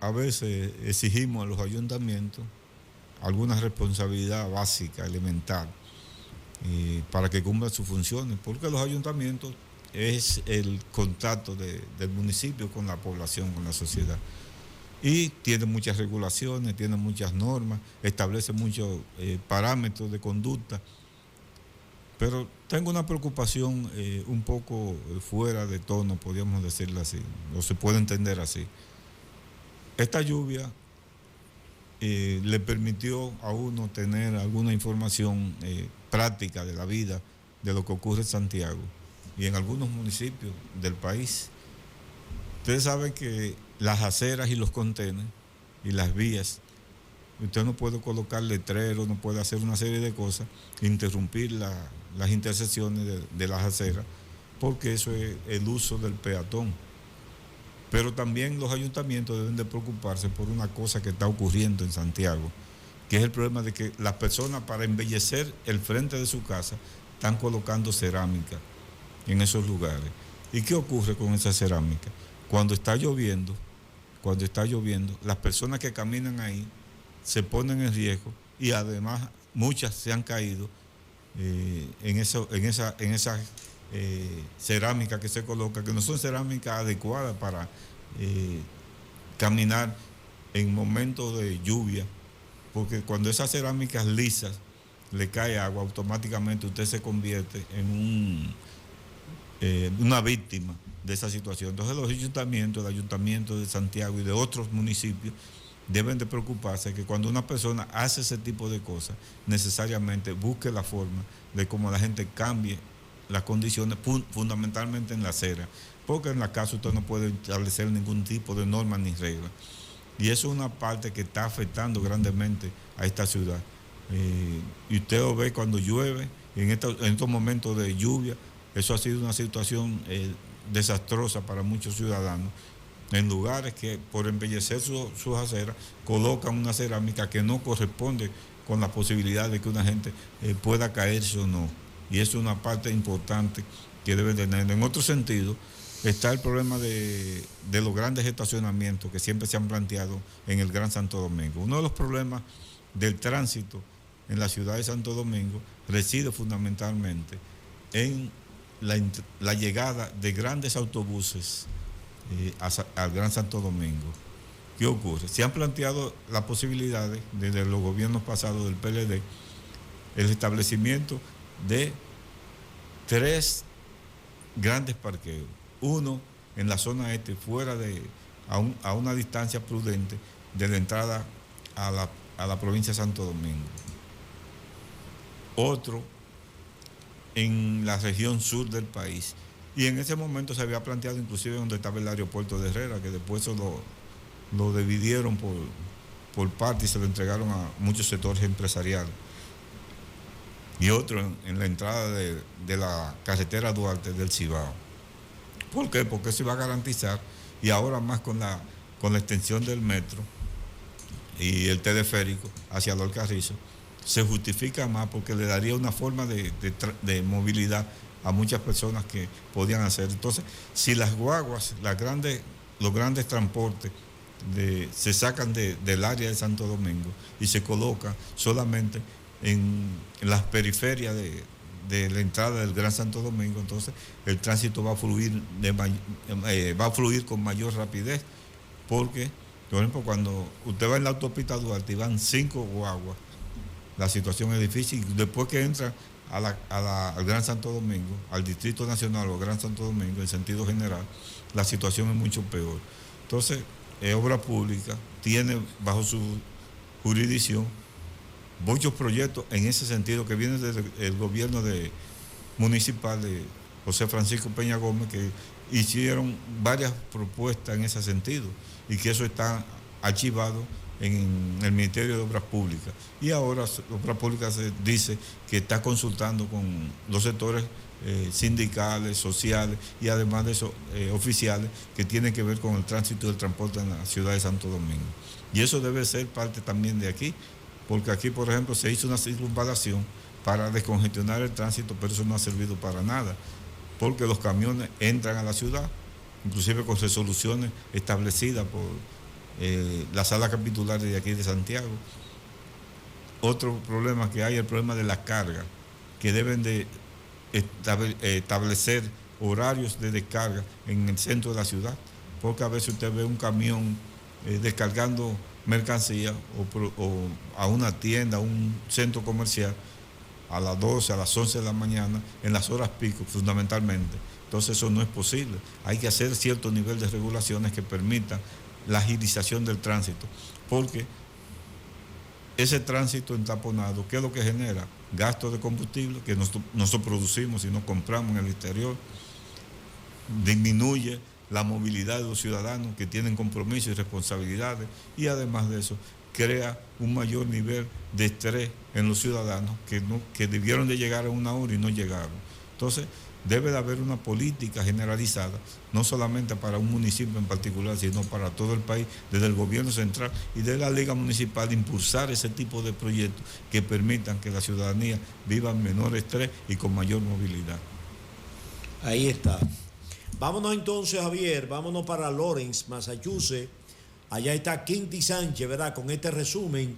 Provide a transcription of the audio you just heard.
a veces exigimos a los ayuntamientos alguna responsabilidad básica, elemental, para que cumplan sus funciones, porque los ayuntamientos es el contacto del municipio con la población, con la sociedad. Y tiene muchas regulaciones, tiene muchas normas, establece muchos parámetros de conducta, pero tengo una preocupación un poco fuera de tono, podríamos decirlo así, o se puede entender así. Esta lluvia le permitió a uno tener alguna información práctica de la vida, de lo que ocurre en Santiago y en algunos municipios del país. Ustedes saben que las aceras y los contenes y las vías, usted no puede colocar letreros, no puede hacer una serie de cosas, interrumpir las intersecciones de las aceras, porque eso es el uso del peatón. Pero también los ayuntamientos deben de preocuparse por una cosa que está ocurriendo en Santiago, que es el problema de que las personas, para embellecer el frente de su casa, están colocando cerámica en esos lugares. ¿Y qué ocurre con esa cerámica? Cuando está lloviendo, las personas que caminan ahí se ponen en riesgo y además muchas se han caído en esa cerámica que se coloca, que no son cerámicas adecuadas para caminar en momentos de lluvia, porque cuando esas cerámicas lisas le cae agua, automáticamente usted se convierte en una víctima de esa situación. Entonces los ayuntamientos, el ayuntamiento de Santiago y de otros municipios, deben de preocuparse que cuando una persona hace ese tipo de cosas, necesariamente busque la forma de cómo la gente cambie las condiciones, fundamentalmente en la acera, porque en la casa usted no puede establecer ningún tipo de norma ni regla. Y eso es una parte que está afectando grandemente a esta ciudad. Y usted lo ve cuando llueve, en estos momentos de lluvia, eso ha sido una situación desastrosa para muchos ciudadanos, en lugares que por embellecer sus aceras colocan una cerámica que no corresponde con la posibilidad de que una gente pueda caerse o no. Y eso es una parte importante que debe tener. En otro sentido, está el problema de los grandes estacionamientos que siempre se han planteado en el Gran Santo Domingo. Uno de los problemas del tránsito en la ciudad de Santo Domingo reside fundamentalmente en la llegada de grandes autobuses al Gran Santo Domingo. ¿Qué ocurre? Se han planteado las posibilidades desde los gobiernos pasados del PLD, el establecimiento de 3 grandes parqueos. Uno en la zona este, a una distancia prudente de la entrada a la provincia de Santo Domingo. Otro en la región sur del país. Y en ese momento se había planteado inclusive donde estaba el aeropuerto de Herrera, que después eso lo dividieron por partes y se lo entregaron a muchos sectores empresariales. Y otro en la entrada de la carretera Duarte del Cibao. ¿Por qué? Porque eso iba a garantizar, y ahora más con la extensión del metro y el teleférico hacia Lord Carrizo, se justifica más porque le daría una forma de movilidad a muchas personas que podían hacer. Entonces, si las guaguas, los grandes transportes se sacan del área de Santo Domingo y se colocan solamente en las periferias de la entrada del Gran Santo Domingo, entonces el tránsito va a fluir con mayor rapidez, porque, por ejemplo, cuando usted va en la autopista Duarte y van 5 guaguas, la situación es difícil. Después que entra al Gran Santo Domingo, al Distrito Nacional o al Gran Santo Domingo, en sentido general, la situación es mucho peor. Entonces, Obra Pública tiene bajo su jurisdicción muchos proyectos en ese sentido que vienen del gobierno municipal de José Francisco Peña Gómez, que hicieron varias propuestas en ese sentido y que eso está archivado en el Ministerio de Obras Públicas. Y ahora Obras Públicas se dice que está consultando con los sectores sindicales, sociales y además de eso oficiales que tienen que ver con el tránsito y el transporte en la ciudad de Santo Domingo. Y eso debe ser parte también de aquí, porque aquí, por ejemplo, se hizo una circunvalación para descongestionar el tránsito, pero eso no ha servido para nada, porque los camiones entran a la ciudad, inclusive con resoluciones establecidas por la sala capitular de aquí de Santiago. Otro problema que hay es el problema de la carga, que deben de establecer horarios de descarga en el centro de la ciudad, porque a veces usted ve un camión descargando mercancía o a una tienda, a un centro comercial, a las 12, a las 11 de la mañana, en las horas pico fundamentalmente. Entonces eso no es posible. Hay que hacer cierto nivel de regulaciones que permitan la agilización del tránsito, porque ese tránsito entaponado, ¿qué es lo que genera? Gastos de combustible que nosotros producimos y no compramos en el exterior, disminuye la movilidad de los ciudadanos que tienen compromisos y responsabilidades, y además de eso crea un mayor nivel de estrés en los ciudadanos que debieron de llegar a una hora y no llegaron. Entonces debe de haber una política generalizada, no solamente para un municipio en particular, sino para todo el país, desde el gobierno central y de la liga municipal, impulsar ese tipo de proyectos que permitan que la ciudadanía viva en menor estrés y con mayor movilidad. Ahí está. Vámonos entonces, Javier, vámonos para Lawrence, Massachusetts. Allá está Quinty Sánchez, ¿verdad? Con este resumen